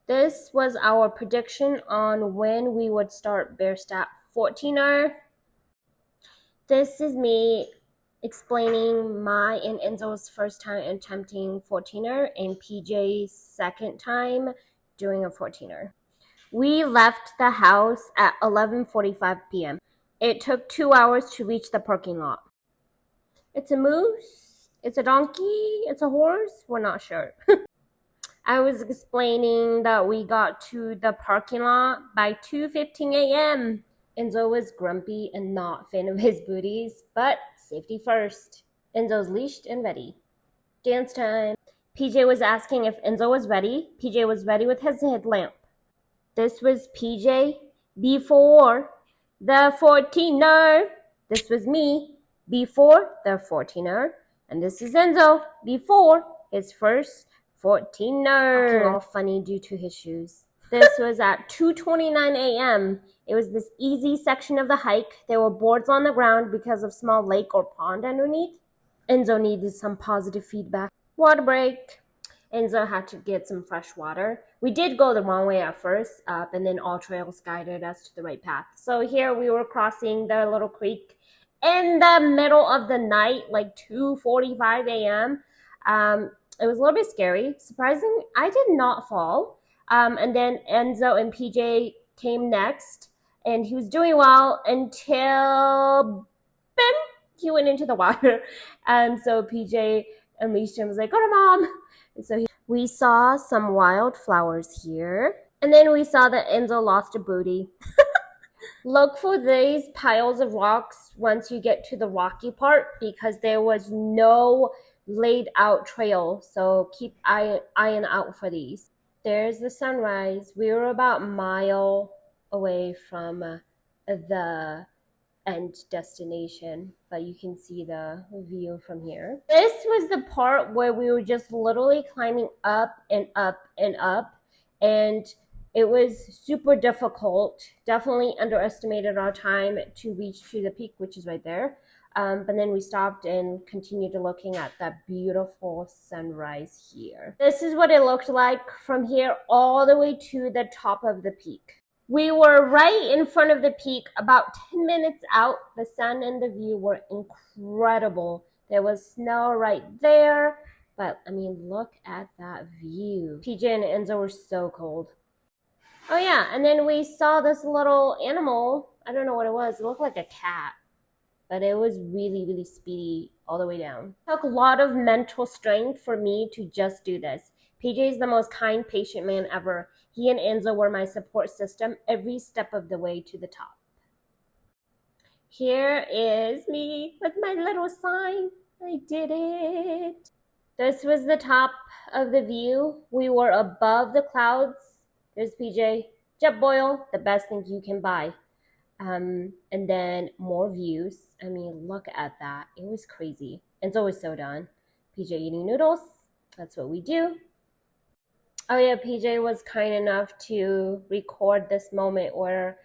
This was our prediction on when we would start Bierstadt 14er. This is me explaining my and Enzo's first time attempting 14er and PJ's second time doing a 14er. We left the house at 11:45 p.m. It took 2 hours to reach the parking lot. It's a moose, it's a donkey, it's a horse, we're not sure. I was explaining that we got to the parking lot by 2:15 a.m. Enzo was grumpy and not fan of his booties, but safety first. Enzo's leashed and ready. Dance time. PJ was asking if Enzo was ready. PJ was ready with his headlamp. This was PJ before the 14er. This was me before the 14er. And this is Enzo before his first 14er. Acting all funny due to his shoes. This was at 2:29 a.m. It was this easy section of the hike. There were boards on the ground because of small lake or pond underneath. Enzo needed some positive feedback. Water break. Enzo had to get some fresh water. We did go the wrong way at first, and then AllTrails guided us to the right path. So here we were crossing the little creek in the middle of the night, like 2:45 a.m. It was a little bit scary. Surprising, I did not fall. And then Enzo and PJ came next, and he was doing well until he went into the water. And so PJ unleashed him and was like, go to mom. And so we saw some wildflowers here. And then we saw that Enzo lost a booty. Look for these piles of rocks once you get to the rocky part because there was no laid out trail. So keep eyeing out for these. There's the sunrise. We were about a mile away from the end destination, but you can see the view from here. This was the part where we were just literally climbing up and up and up, and it was super difficult. Definitely underestimated our time to reach to the peak, which is right there. But then we stopped and continued looking at that beautiful sunrise here. This is what it looked like from here all the way to the top of the peak. We were right in front of the peak, about 10 minutes out. The sun and the view were incredible. There was snow right there, but I mean, look at that view. PJ and Enzo were so cold. Oh yeah, and then we saw this little animal. I don't know what it was. It looked like a cat, but it was really, really speedy all the way down. It took a lot of mental strength for me to just do this. PJ is the most kind, patient man ever. He and Enzo were my support system every step of the way to the top. Here is me with my little sign. I did it. This was the top of the view. We were above the clouds. There's PJ. Jetboil, the best thing you can buy. And then more views. I mean, look at that. It was crazy. Enzo was so done. PJ eating noodles. That's what we do. Oh yeah, PJ was kind enough to record this moment where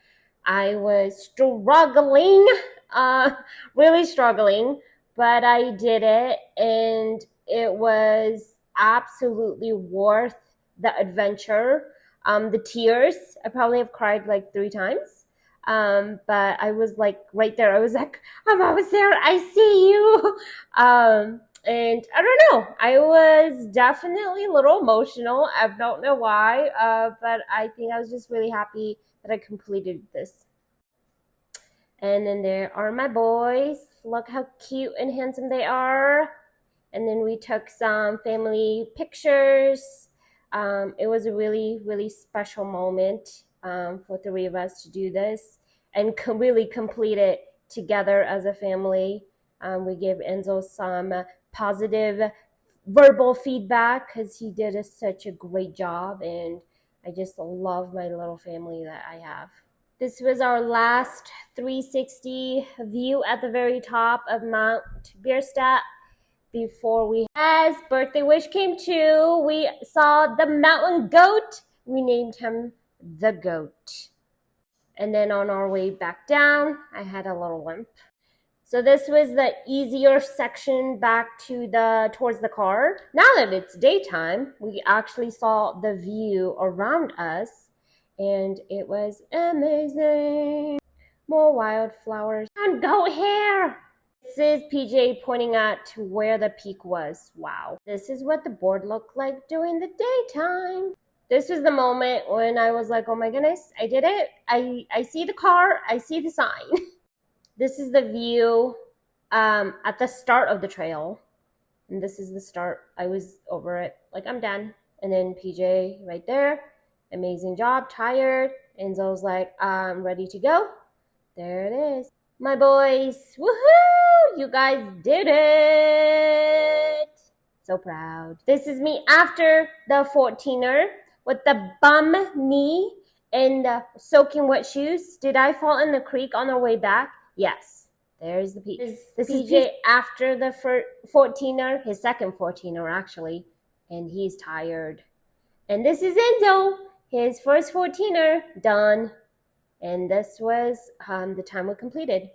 I was struggling, really struggling, but I did it, and it was absolutely worth the adventure. The tears, I probably have cried like 3 times. But I was like right there. I was like, I'm almost there. I see you. And I don't know. I was definitely a little emotional. I don't know why. But I think I was just really happy that I completed this. And then there are my boys. Look how cute and handsome they are. And then we took some family pictures. It was a really, really special moment for 3 of us to do this and really complete it together as a family. We gave Enzo some positive verbal feedback because he did such a great job, and I just love my little family that I have. This was our last 360 view at the very top of Mount Bierstadt. Before as birthday wish came true, we saw the mountain goat. We named him the goat. And then on our way back down, I had a little limp. So this was the easier section back to towards the car. Now that it's daytime, we actually saw the view around us, and it was amazing. More wildflowers and goat hair. This is PJ pointing at to where the peak was. Wow. This is what the board looked like during the daytime. This was the moment when I was like, oh my goodness, I did it. I see the car, I see the sign. This is the view at the start of the trail. And this is the start. I was over it. Like, I'm done. And then PJ right there. Amazing job. Tired. Enzo's like, I'm ready to go. There it is. My boys. Woohoo! You guys did it. So proud. This is me after the 14er with the bum knee and soaking wet shoes. Did I fall in the creek on our way back? Yes. There's the peak. This is PJ after the 14er, his second 14er actually, and he's tired. And this is Enzo, his first 14er, done. And this was the time we completed.